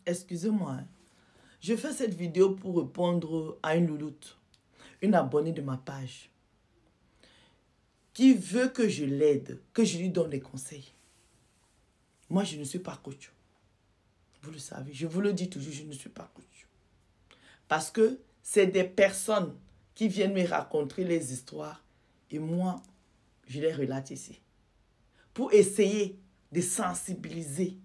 Excusez-moi. Je fais cette vidéo pour répondre à une louloute, une abonnée de ma page, qui veut que je l'aide, que je lui donne des conseils. Moi, je ne suis pas coach. Vous le savez, je vous le dis toujours, je ne suis pas coach. Parce que c'est des personnes qui viennent me raconter les histoires et moi, je les relate ici. Pour essayer de sensibiliser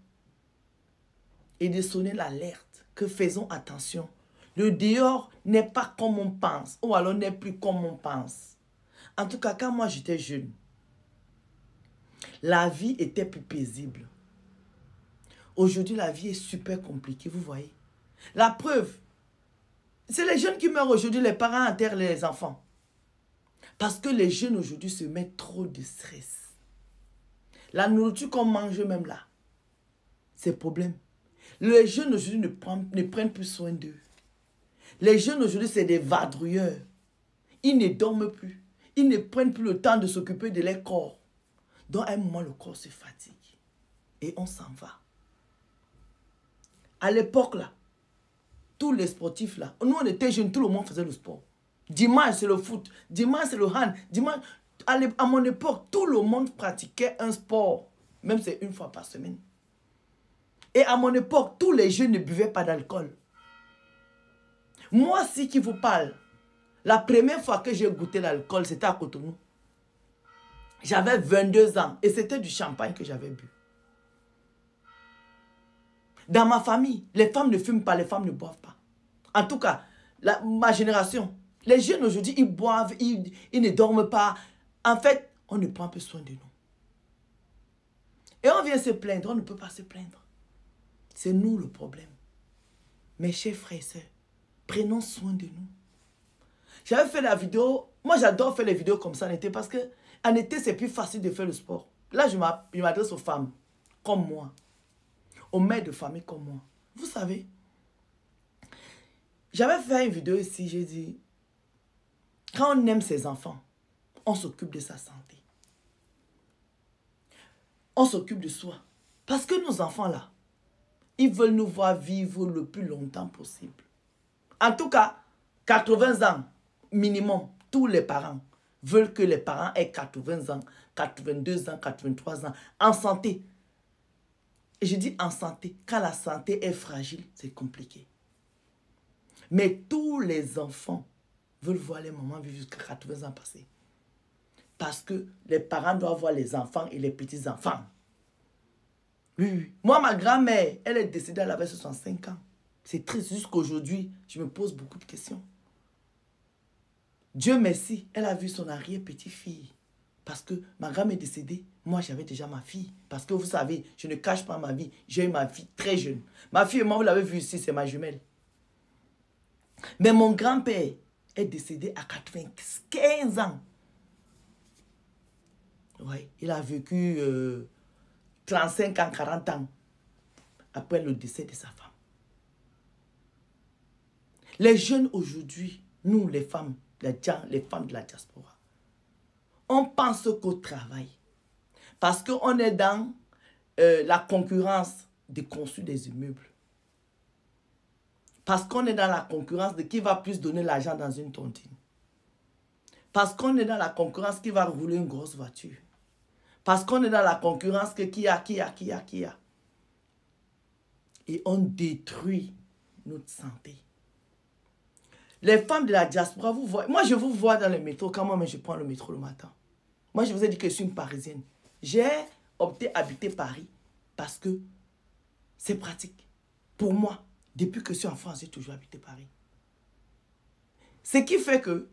et de sonner l'alerte que faisons attention. Le dehors n'est pas comme on pense ou alors n'est plus comme on pense. En tout cas, quand moi j'étais jeune, la vie était plus paisible. Aujourd'hui, la vie est super compliquée, vous voyez. La preuve, c'est les jeunes qui meurent aujourd'hui, les parents enterrent les enfants. Parce que les jeunes aujourd'hui se mettent trop de stress. La nourriture qu'on mange même là, c'est problème. Les jeunes aujourd'hui ne prennent plus soin d'eux. Les jeunes aujourd'hui, c'est des vadrouilleurs. Ils ne dorment plus. Ils ne prennent plus le temps de s'occuper de leur corps. Donc, à un moment, le corps se fatigue. Et on s'en va. À l'époque, là, tous les sportifs, là, nous, on était jeunes, tout le monde faisait le sport. Dimanche, c'est le foot. Dimanche, c'est le hand. Dimanche, à mon époque, tout le monde pratiquait un sport. Même c'est une fois par semaine. Et à mon époque, tous les jeunes ne buvaient pas d'alcool. Moi, si qui vous parle, la première fois que j'ai goûté l'alcool, c'était à Cotonou. J'avais 22 ans et c'était du champagne que j'avais bu. Dans ma famille, les femmes ne fument pas, les femmes ne boivent pas. En tout cas, ma génération, les jeunes aujourd'hui, ils boivent, ils ne dorment pas. En fait, on ne prend plus soin de nous. Et on vient se plaindre, on ne peut pas se plaindre. C'est nous le problème. Mes chers frères et sœurs, prenons soin de nous. J'avais fait la vidéo, moi j'adore faire les vidéos comme ça en été parce qu'en été c'est plus facile de faire le sport. Là je m'adresse aux femmes comme moi, aux mères de famille comme moi. Vous savez, j'avais fait une vidéo ici, j'ai dit, quand on aime ses enfants, on s'occupe de sa santé. On s'occupe de soi. Parce que nos enfants là, ils veulent nous voir vivre le plus longtemps possible. En tout cas, 80 ans minimum, tous les parents veulent que les parents aient 80 ans, 82 ans, 83 ans, en santé. Et je dis en santé, quand la santé est fragile, c'est compliqué. Mais tous les enfants veulent voir les mamans vivre jusqu'à 80 ans passés. Parce que les parents doivent voir les enfants et les petits-enfants. Oui, oui. Moi, ma grand-mère, elle est décédée, elle avait 65 ans. C'est triste, jusqu'aujourd'hui, je me pose beaucoup de questions. Dieu merci, elle a vu son arrière-petite-fille. Parce que ma grand-mère est décédée, moi j'avais déjà ma fille. Parce que vous savez, je ne cache pas ma vie. J'ai eu ma fille très jeune. Ma fille et moi, vous l'avez vu ici, c'est ma jumelle. Mais mon grand-père est décédé à 95 ans. Oui, il a vécu 35 ans, 40 ans après le décès de sa femme. Les jeunes aujourd'hui, nous les femmes, les femmes de la diaspora, on pense qu'au travail. Parce qu'on est dans la concurrence de construire des immeubles. Parce qu'on est dans la concurrence de qui va plus donner l'argent dans une tontine. Parce qu'on est dans la concurrence qui va rouler une grosse voiture. Parce qu'on est dans la concurrence que qui a. Et on détruit notre santé. Les femmes de la diaspora, vous voyez, moi je vous vois dans le métro, quand moi je prends le métro le matin. Moi je vous ai dit que je suis une Parisienne. J'ai opté à habiter Paris parce que c'est pratique. Pour moi, depuis que je suis en France, j'ai toujours habité Paris. Ce qui fait que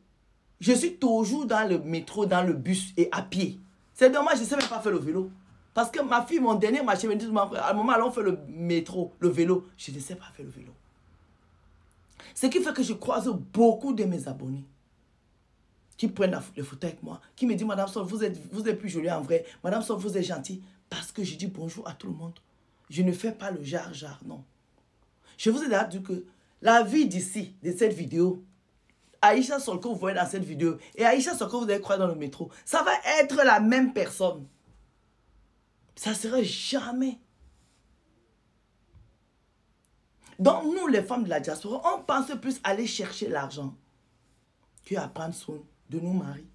je suis toujours dans le métro, dans le bus et à pied. C'est dommage, je ne sais même pas faire le vélo. Parce que ma fille, mon dernier marché, me dit, à un moment, là, on fait le métro, le vélo. Je ne sais pas faire le vélo. Ce qui fait que je croise beaucoup de mes abonnés qui prennent le photo avec moi, qui me disent, Madame Sol, vous êtes plus jolie en vrai. Madame Sol, vous êtes gentille. Parce que je dis bonjour à tout le monde. Je ne fais pas le jar, non. Je vous ai déjà dit que la vie d'ici, de cette vidéo, Aïcha Sol que vous voyez dans cette vidéo et Aïcha Sol que vous allez croire dans le métro, ça va être la même personne. Ça ne sera jamais. Donc, nous, les femmes de la diaspora, on pense plus aller chercher l'argent qu'à prendre soin de nos maris,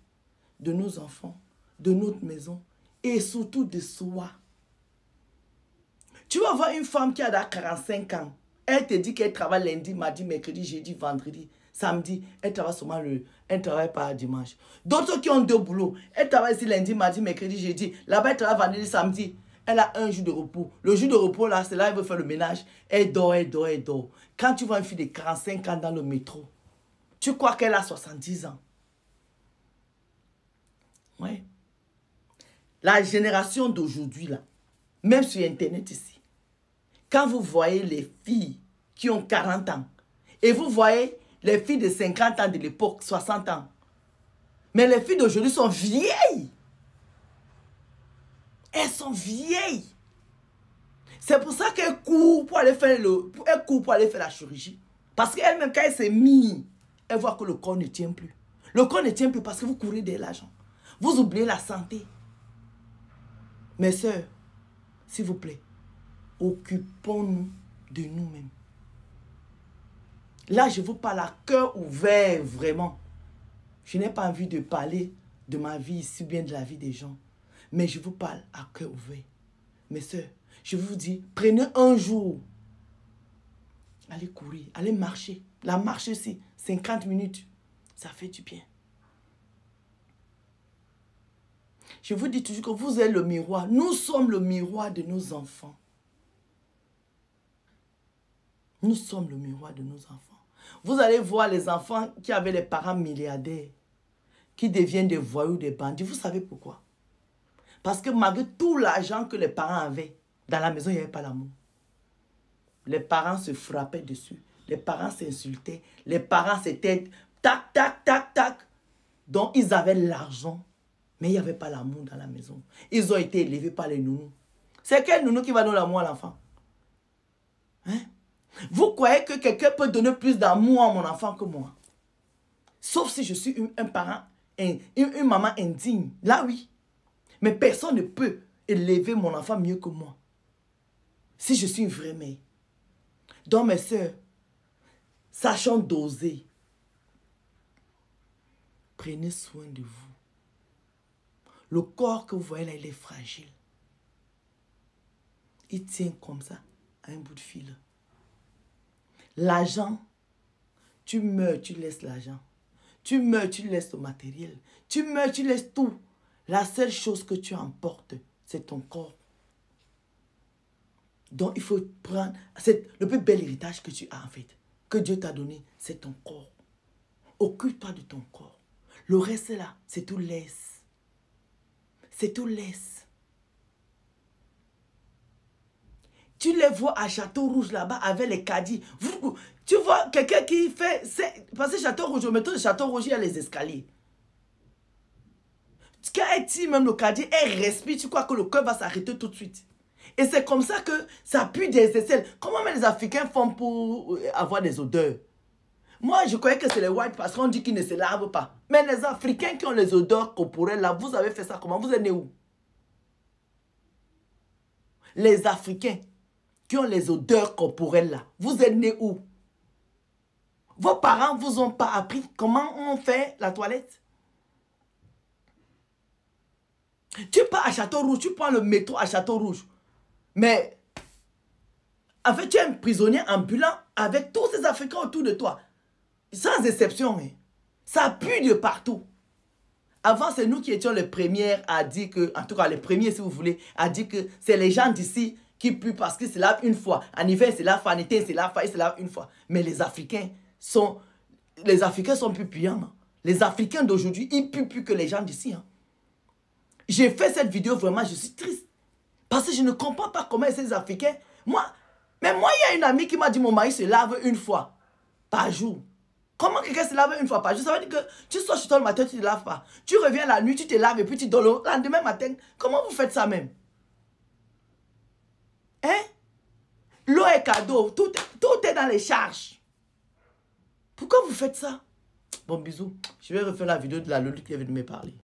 de nos enfants, de notre maison et surtout de soi. Tu vas voir une femme qui a 45 ans. Elle te dit qu'elle travaille lundi, mardi, mercredi, jeudi, vendredi, samedi. Elle travaille seulement elle travaille pas dimanche. D'autres qui ont 2 boulots. Elle travaille ici lundi, mardi, mercredi, jeudi. Là-bas, elle travaille vendredi, samedi. Elle a un jour de repos. Le jour de repos, là, c'est là elle veut faire le ménage. Elle dort, elle dort, elle dort. Quand tu vois une fille de 45 ans dans le métro, tu crois qu'elle a 70 ans. Ouais. La génération d'aujourd'hui, là, même sur Internet ici, quand vous voyez les filles qui ont 40 ans, et vous voyez les filles de 50 ans de l'époque, 60 ans, mais les filles d'aujourd'hui sont vieilles. Elles sont vieilles. C'est pour ça qu'elles courent pour aller faire la chirurgie. Parce qu'elle-même, quand elle s'est mise, elle voit que le corps ne tient plus. Le corps ne tient plus parce que vous courez de l'argent. Vous oubliez la santé. Mes soeurs, s'il vous plaît, occupons-nous de nous-mêmes. Là, je vous parle à cœur ouvert, vraiment. Je n'ai pas envie de parler de ma vie ici, bien de la vie des gens. Mais je vous parle à cœur ouvert. Mes soeurs, je vous dis, prenez un jour. Allez courir, allez marcher. La marche ici, 50 minutes, ça fait du bien. Je vous dis toujours que vous êtes le miroir. Nous sommes le miroir de nos enfants. Nous sommes le miroir de nos enfants. Vous allez voir les enfants qui avaient les parents milliardaires, qui deviennent des voyous, des bandits. Vous savez pourquoi? Parce que malgré tout l'argent que les parents avaient, dans la maison, il n'y avait pas l'amour. Les parents se frappaient dessus. Les parents s'insultaient. Les parents s'étaient tac, tac, tac, tac. Donc, ils avaient l'argent, mais il n'y avait pas l'amour dans la maison. Ils ont été élevés par les nounous. C'est quel nounou qui va donner l'amour à l'enfant? Hein? Vous croyez que quelqu'un peut donner plus d'amour à mon enfant que moi? Sauf si je suis un parent, une maman indigne. Là, oui. Mais personne ne peut élever mon enfant mieux que moi. Si je suis une vraie mère. Donc, mes soeurs, sachons doser. Prenez soin de vous. Le corps que vous voyez là, il est fragile. Il tient comme ça, à un bout de fil. L'argent, tu meurs, tu laisses l'argent. Tu meurs, tu laisses le matériel. Tu meurs, tu laisses tout. La seule chose que tu emportes, c'est ton corps. Donc, il faut prendre... C'est le plus bel héritage que tu as, en fait. Que Dieu t'a donné, c'est ton corps. Occupe-toi de ton corps. Le reste, là, c'est tout laisse. C'est tout laisse. Tu les vois à Château Rouge, là-bas, avec les caddies. Tu vois quelqu'un qui fait... Parce que Château Rouge, au métro de Château Rouge, il y a les escaliers. Quand elle tire même le caddie, elle respire, tu crois que le cœur va s'arrêter tout de suite. Et c'est comme ça que ça pue des aisselles. Comment même les Africains font pour avoir des odeurs? Moi, je croyais que c'est les whites parce qu'on dit qu'ils ne se lavent pas. Mais les Africains qui ont les odeurs corporelles, là, vous avez fait ça comment? Vous êtes nés où? Les Africains qui ont les odeurs corporelles, là, vous êtes nés où? Vos parents ne vous ont pas appris comment on fait la toilette? Tu pars à Château Rouge, tu prends le métro à Château Rouge. Mais, en fait, tu es un prisonnier ambulant avec tous ces Africains autour de toi. Sans exception. Hein. Ça pue de partout. Avant, c'est nous qui étions les premières à dire que, en tout cas les premiers si vous voulez, à dire que c'est les gens d'ici qui puent parce qu'ils se lavent une fois. En hiver, c'est la en été, c'est la ils se lavent une fois. Mais les Africains sont plus puants. Hein. Les Africains d'aujourd'hui, ils puent plus que les gens d'ici. Hein. J'ai fait cette vidéo, vraiment, je suis triste. Parce que je ne comprends pas comment ces Africains... Moi, il y a une amie qui m'a dit, mon mari se lave une fois par jour. Comment quelqu'un se lave une fois par jour? Ça veut dire que tu sors chez toi le matin, tu ne te laves pas. Tu reviens la nuit, tu te laves et puis tu dors le lendemain matin. Comment vous faites ça même? Hein? L'eau est cadeau, tout est dans les charges. Pourquoi vous faites ça? Bon, bisous. Je vais refaire la vidéo de la Lolo qui vient de me parler.